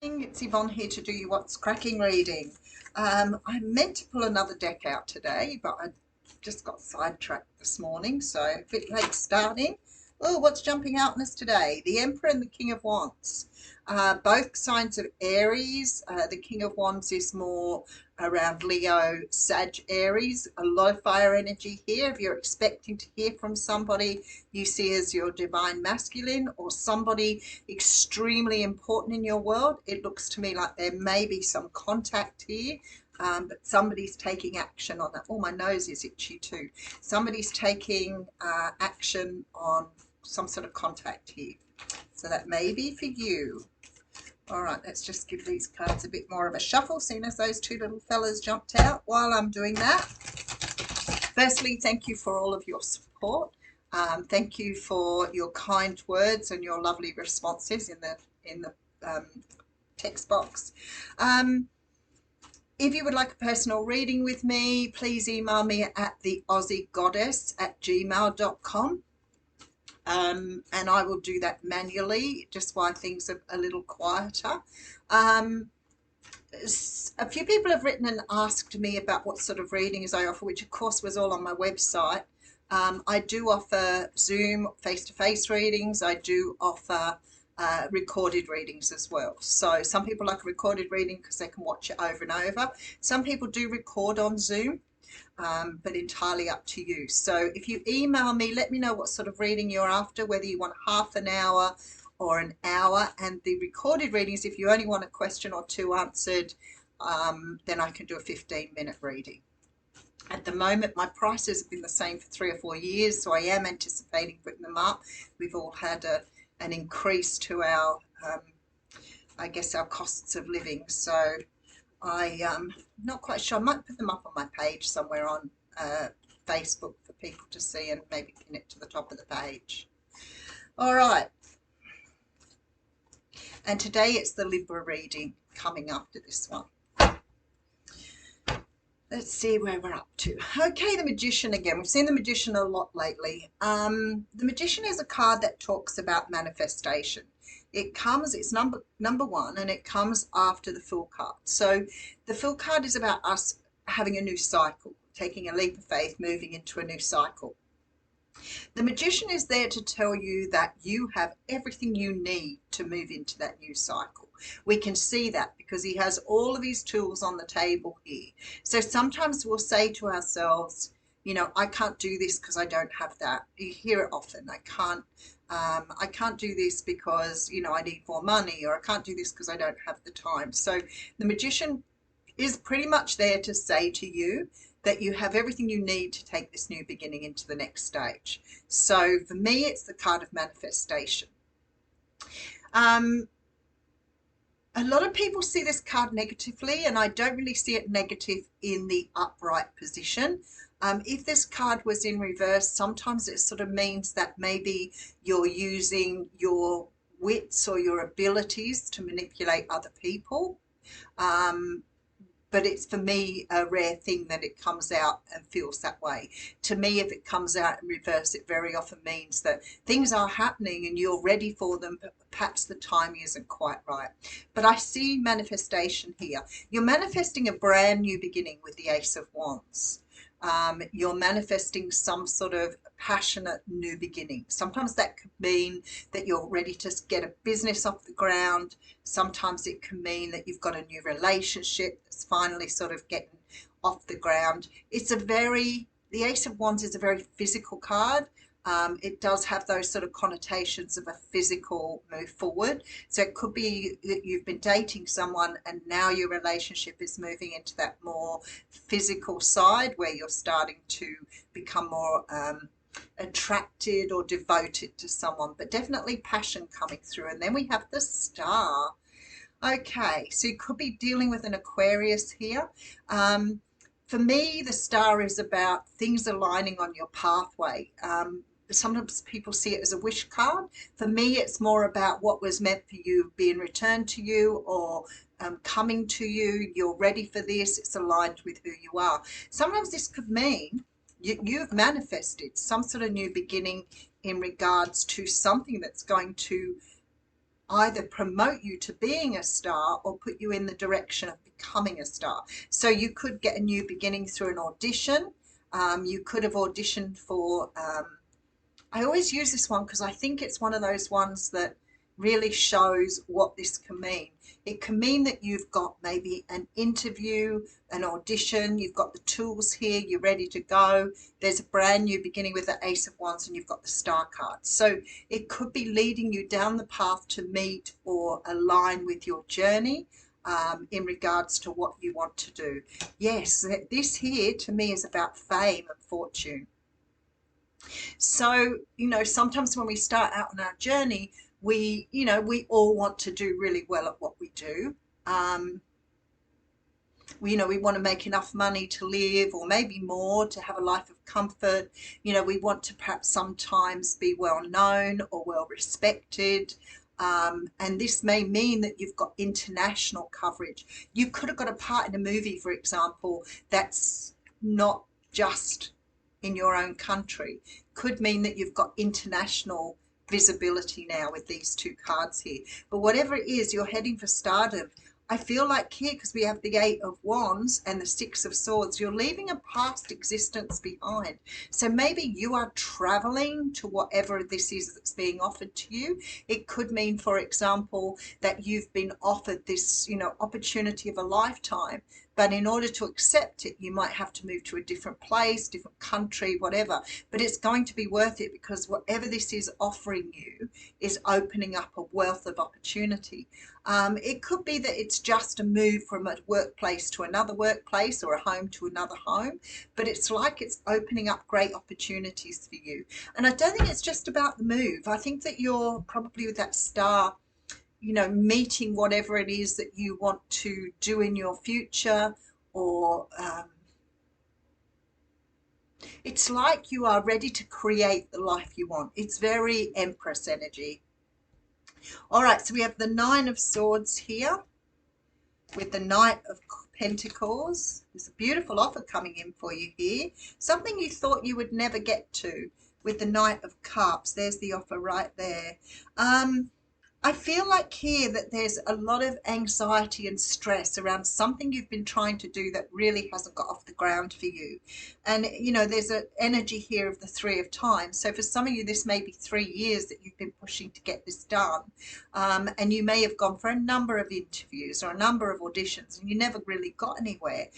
It's Yvonne here to do you What's Cracking reading. I meant to pull another deck out today, but I just got sidetracked this morning, so a bit late starting. Oh, what's jumping out on us today? The Emperor and the King of Wands. Both signs of Aries. The King of Wands is more around Leo, Sag, Aries. A lot of fire energy here. If you're expecting to hear from somebody you see as your divine masculine or somebody extremely important in your world, it looks to me like there may be some contact here. But somebody's taking action on that. Oh, my nose is itchy too. Somebody's taking action on some sort of contact here. So that may be for you. All right, let's just give these cards a bit more of a shuffle, seeing as those two little fellas jumped out while I'm doing that. Firstly, thank you for all of your support. Thank you for your kind words and your lovely responses in the text box. If you would like a personal reading with me, please email me at theaussiegoddess@gmail.com. And I will do that manually, just while things are a little quieter. A few people have written and asked me about what sort of readings I offer, which of course was all on my website. I do offer Zoom face-to-face readings. I do offer recorded readings as well. So some people like a recorded reading because they can watch it over and over. Some people do record on Zoom, but entirely up to you. So if you email me, let me know what sort of reading you're after, whether you want half an hour or an hour. And the recorded readings, if you only want a question or two answered, then I can do a 15-minute reading. At the moment, my prices have been the same for 3 or 4 years, so I am anticipating putting them up. We've all had an increase to our, I guess, our costs of living. So I'm not quite sure. I might put them up on my page somewhere on Facebook for people to see and maybe pin it to the top of the page. All right. And today it's the Libra reading coming after this one. Let's see where we're up to. Okay, the Magician again. We've seen the Magician a lot lately. The Magician is a card that talks about manifestation. It's number one, and it comes after the Fool card. So the Fool card is about us having a new cycle, taking a leap of faith, moving into a new cycle. The Magician is there to tell you that you have everything you need to move into that new cycle. We can see that because he has all of his tools on the table here. So sometimes we'll say to ourselves, you know, I can't do this because I don't have that. You hear it often. I can't do this because, you know, I need more money, or I can't do this because I don't have the time. So the Magician is pretty much there to say to you that you have everything you need to take this new beginning into the next stage. So for me, it's the card of manifestation. A lot of people see this card negatively, and I don't really see it negative in the upright position. If this card was in reverse, sometimes it sort of means that maybe you're using your wits or your abilities to manipulate other people. But it's, for me, a rare thing that it comes out and feels that way. To me, if it comes out in reverse, it very often means that things are happening and you're ready for them, but perhaps the timing isn't quite right. But I see manifestation here. You're manifesting a brand new beginning with the Ace of Wands. You're manifesting some sort of passionate new beginning. Sometimes that could mean that you're ready to get a business off the ground. Sometimes it can mean that you've got a new relationship that's finally sort of getting off the ground. The Ace of Wands is a very physical card. It does have those sort of connotations of a physical move forward. So it could be that you've been dating someone and now your relationship is moving into that more physical side where you're starting to become more attracted or devoted to someone, but definitely passion coming through. And then we have the Star. Okay, so you could be dealing with an Aquarius here. For me, the Star is about things aligning on your pathway. Sometimes people see it as a wish card. For me, it's more about what was meant for you being returned to you, or coming to you. You're ready for this. It's aligned with who you are. Sometimes this could mean you've manifested some sort of new beginning in regards to something that's going to either promote you to being a star or put you in the direction of becoming a star. So you could get a new beginning through an audition. You could have auditioned for, I always use this one because I think it's one of those ones that really shows what this can mean. It can mean that you've got maybe an interview, an audition, you've got the tools here, you're ready to go. There's a brand new beginning with the Ace of Wands and you've got the Star card. So it could be leading you down the path to meet or align with your journey. In regards to what you want to do. Yes, this here to me is about fame and fortune. So, sometimes when we start out on our journey, we all want to do really well at what we do. Um, we want to make enough money to live or maybe more to have a life of comfort. We want to perhaps sometimes be well known or well respected. And this may mean that you've got international coverage. You could have got a part in a movie, for example, that's not just in your own country. Could mean that you've got international visibility now with these two cards here. But whatever it is, you're heading for stardom. I feel like here, because we have the Eight of Wands and the Six of Swords, you're leaving a past existence behind. So maybe you are traveling to whatever this is that's being offered to you. It could mean, for example, that you've been offered this, opportunity of a lifetime. But in order to accept it, you might have to move to a different place, different country, whatever. But it's going to be worth it because whatever this is offering you is opening up a wealth of opportunity. It could be that it's just a move from a workplace to another workplace or a home to another home, but it's like it's opening up great opportunities for you. And I don't think it's just about the move. I think that you're probably with that star, meeting whatever it is that you want to do in your future, or it's like you are ready to create the life you want. It's very Empress energy. All right, so we have the Nine of Swords here with the Knight of Pentacles. There's a beautiful offer coming in for you here. Something you thought you would never get to with the Knight of Cups. There's the offer right there. I feel like here that there's a lot of anxiety and stress around something you've been trying to do that really hasn't got off the ground for you. And, there's an energy here of the Three of Time. So for some of you, this may be 3 years that you've been pushing to get this done. And you may have gone for a number of interviews or a number of auditions and you never really got anywhere.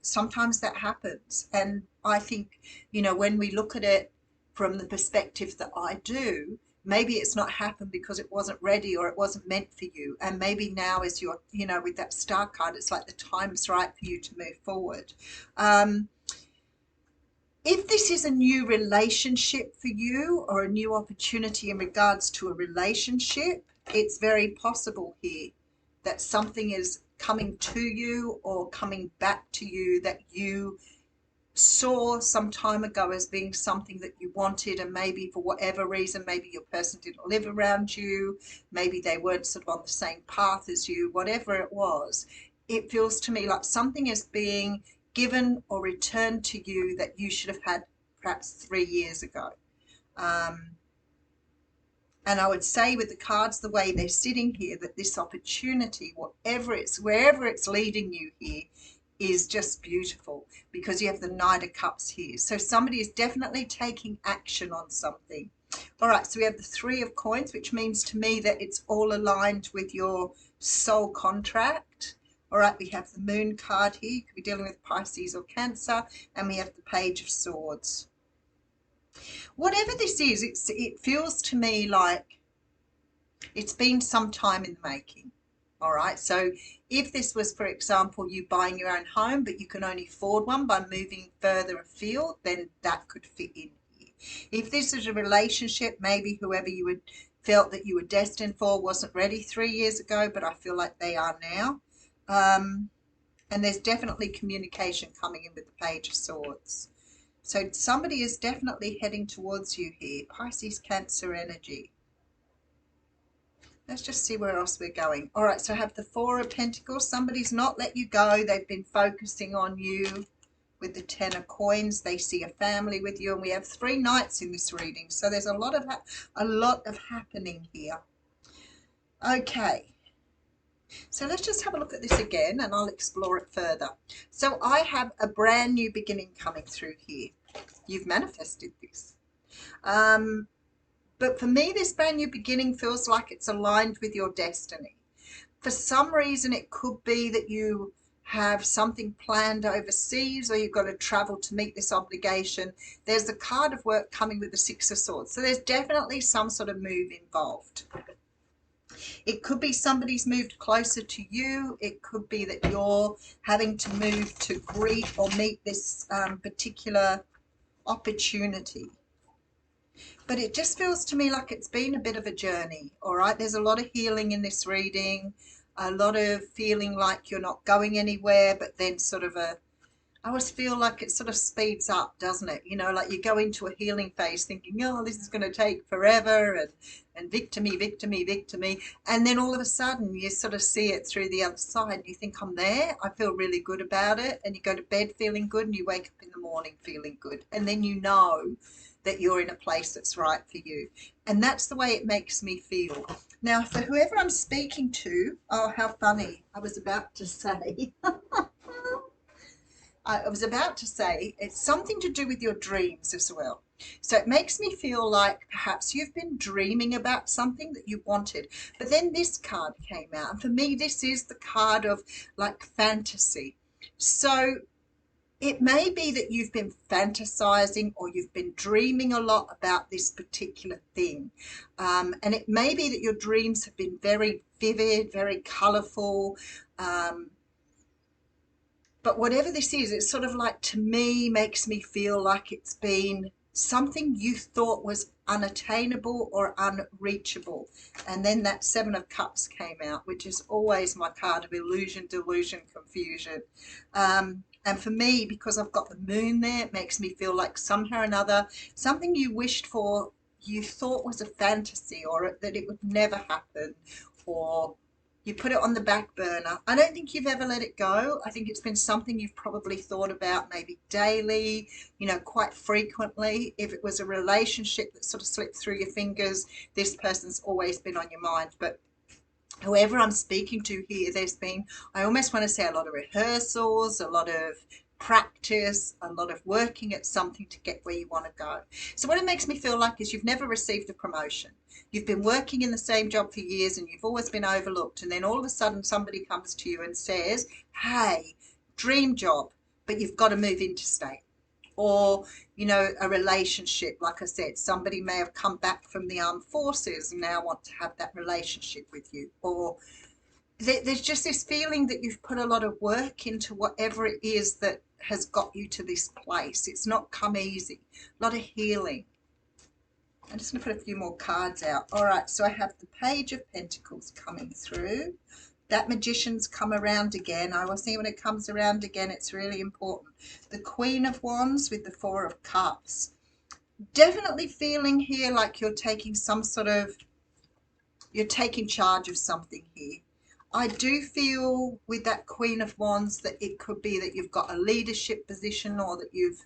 Sometimes that happens. And I think, when we look at it from the perspective that I do, maybe it's not happened because it wasn't ready or it wasn't meant for you. And maybe now as you're, with that Star card, it's like the time's right for you to move forward. If this is a new relationship for you or a new opportunity in regards to a relationship, it's very possible here that something is coming to you or coming back to you that you saw some time ago as being something that you wanted, and maybe for whatever reason, maybe your person didn't live around you, maybe they weren't sort of on the same path as you, whatever it was, it feels to me like something is being given or returned to you that you should have had perhaps 3 years ago. And I would say with the cards, the way they're sitting here, that this opportunity, wherever it's leading you here, is just beautiful because you have the Knight of Cups here. So somebody is definitely taking action on something. All right, so we have the Three of Coins, which means to me that it's all aligned with your soul contract. All right, we have the Moon card here. You could be dealing with Pisces or Cancer. And we have the Page of Swords. Whatever this is, it feels to me like it's been some time in the making. All right, so if this was, for example, you buying your own home, but you can only afford one by moving further afield, then that could fit in here. If this is a relationship, maybe whoever you had felt that you were destined for wasn't ready 3 years ago, but I feel like they are now. And there's definitely communication coming in with the Page of Swords. So somebody is definitely heading towards you here. Pisces, Cancer energy. Let's just see where else we're going. All right, so I have the Four of Pentacles. Somebody's not let you go. They've been focusing on you with the Ten of Coins. They see a family with you, and we have 3 Knights in this reading. So there's a lot of happening here. Okay, so let's just have a look at this again and I'll explore it further. So I have a brand new beginning coming through here. You've manifested this. Um, but for me, this brand new beginning feels like it's aligned with your destiny. For some reason, it could be that you have something planned overseas or you've got to travel to meet this obligation. There's the card of work coming with the Six of Swords. So there's definitely some sort of move involved. It could be somebody's moved closer to you. It could be that you're having to move to greet or meet this particular opportunity. But it just feels to me like it's been a bit of a journey. All right, there's a lot of healing in this reading, a lot of feeling like you're not going anywhere, but then sort of I always feel like it sort of speeds up, doesn't it? You know, like you go into a healing phase thinking, oh, this is going to take forever, and victimy, victimy, victimy. And then all of a sudden you sort of see it through the other side. You think, I'm there. I feel really good about it. And you go to bed feeling good and you wake up in the morning feeling good. And then you know that you're in a place that's right for you. And that's the way it makes me feel. Now, for whoever I'm speaking to, oh, how funny. I was about to say. I was about to say it's something to do with your dreams as well. So it makes me feel like perhaps you've been dreaming about something that you wanted, but then this card came out. And for me, this is the card of like fantasy. So it may be that you've been fantasizing or you've been dreaming a lot about this particular thing. And it may be that your dreams have been very vivid, very colorful. But whatever this is, it's sort of like, to me, makes me feel like it's been something you thought was unattainable or unreachable. And then that Seven of Cups came out, which is always my card of illusion, delusion, confusion. And for me, because I've got the moon there, it makes me feel like somehow or another, something you wished for, you thought was a fantasy, or that it would never happen, or you put it on the back burner. I don't think you've ever let it go. I think it's been something you've probably thought about maybe daily, you know, quite frequently. If it was a relationship that sort of slipped through your fingers, this person's always been on your mind. But whoever I'm speaking to here, there's been, I almost want to say, a lot of rehearsals, a lot of practice, a lot of working at something to get where you want to go. So what it makes me feel like is you've never received a promotion. You've been working in the same job for years and you've always been overlooked. And then all of a sudden somebody comes to you and says, hey, dream job, but you've got to move interstate. Or, you know, a relationship, like I said, somebody may have come back from the armed forces and now want to have that relationship with you. Or there's just this feeling that you've put a lot of work into whatever it is that has got you to this place. It's not come easy. A lot of healing. I'm just going to put a few more cards out. All right, so I have the Page of Pentacles coming through. That Magician's come around again. I will see when it comes around again. It's really important. The Queen of Wands with the Four of Cups. Definitely feeling here like you're taking some sort of, you're taking charge of something here. I do feel with that Queen of Wands that it could be that you've got a leadership position, or that you've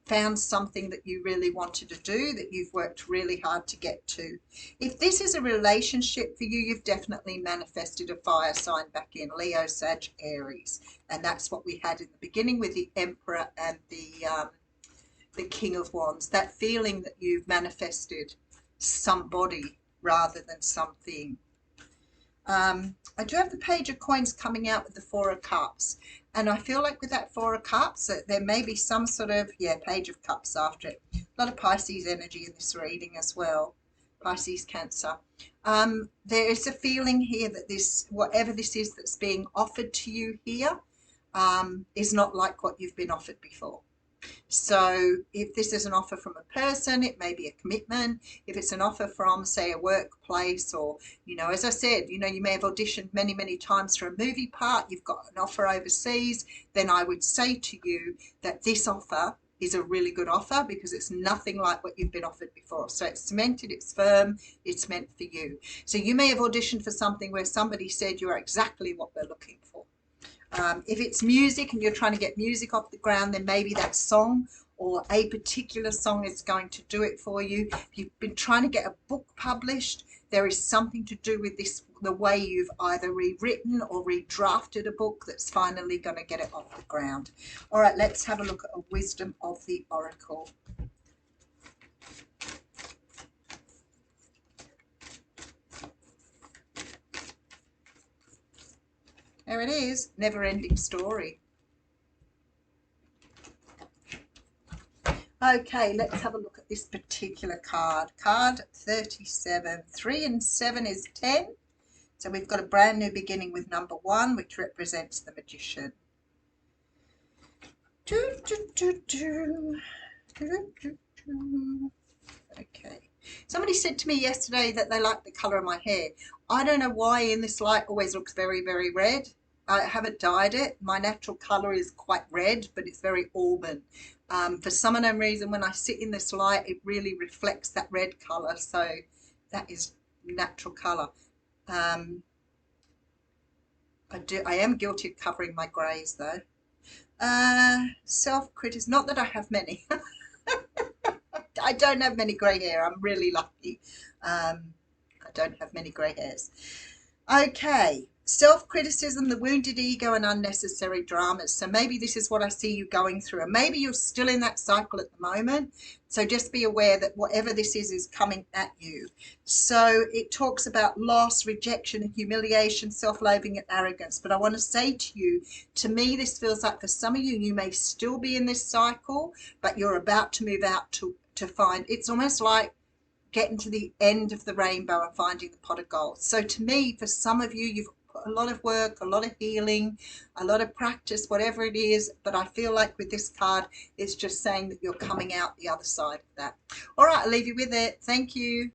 found something that you really wanted to do, that you've worked really hard to get to. If this is a relationship for you, you've definitely manifested a fire sign back in, Leo, Sag, Aries. And that's what we had in the beginning with the Emperor and the King of Wands. That feeling that you've manifested somebody rather than something. I do have the Page of Coins coming out with the Four of Cups. And I feel like with that Four of Cups, that there may be some sort of, Page of Cups after it. A lot of Pisces energy in this reading as well. Pisces, Cancer. There is a feeling here that this, whatever this is that's being offered to you here, is not like what you've been offered before. So if this is an offer from a person, it may be a commitment. If it's an offer from, say, a workplace, or, you know, as I said, you know, you may have auditioned many, many times for a movie part, you've got an offer overseas, then I would say to you that this offer is a really good offer because it's nothing like what you've been offered before. So it's cemented, it's firm, it's meant for you. So you may have auditioned for something where somebody said you are exactly what we're looking for. If it's music and you're trying to get music off the ground, then maybe that song or a particular song is going to do it for you. If you've been trying to get a book published, There is something to do with this, the way you've either rewritten or redrafted a book that's finally going to get it off the ground. All right, let's have a look at a wisdom of the oracle. There it is, never-ending story. Okay, let's have a look at this particular card. Card 37. 3 and 7 is 10. So we've got a brand new beginning with number 1, which represents the magician. Okay. Somebody said to me yesterday that they like the colour of my hair. I don't know why in this light always looks very, very red. I haven't dyed it. My natural colour is quite red, but it's very auburn. For some unknown reason, when I sit in this light, it really reflects that red colour. So that is natural colour. I am guilty of covering my greys though. Self-criticism, not that I have many. I don't have many grey hair. I'm really lucky. I don't have many grey hairs. Okay, self-criticism, the wounded ego, and unnecessary dramas. So maybe this is what I see you going through, and maybe you're still in that cycle at the moment. So just be aware that whatever this is coming at you. So it talks about loss, rejection, humiliation, self-loathing, and arrogance. But I want to say to you, to me, this feels like for some of you, you may still be in this cycle, but you're about to move out to find. It's almost like getting to the end of the rainbow and finding the pot of gold. So to me, for some of you, you've put a lot of work, a lot of healing, a lot of practice, whatever it is. But I feel like with this card, it's just saying that you're coming out the other side of that. All right, I'll leave you with it. Thank you.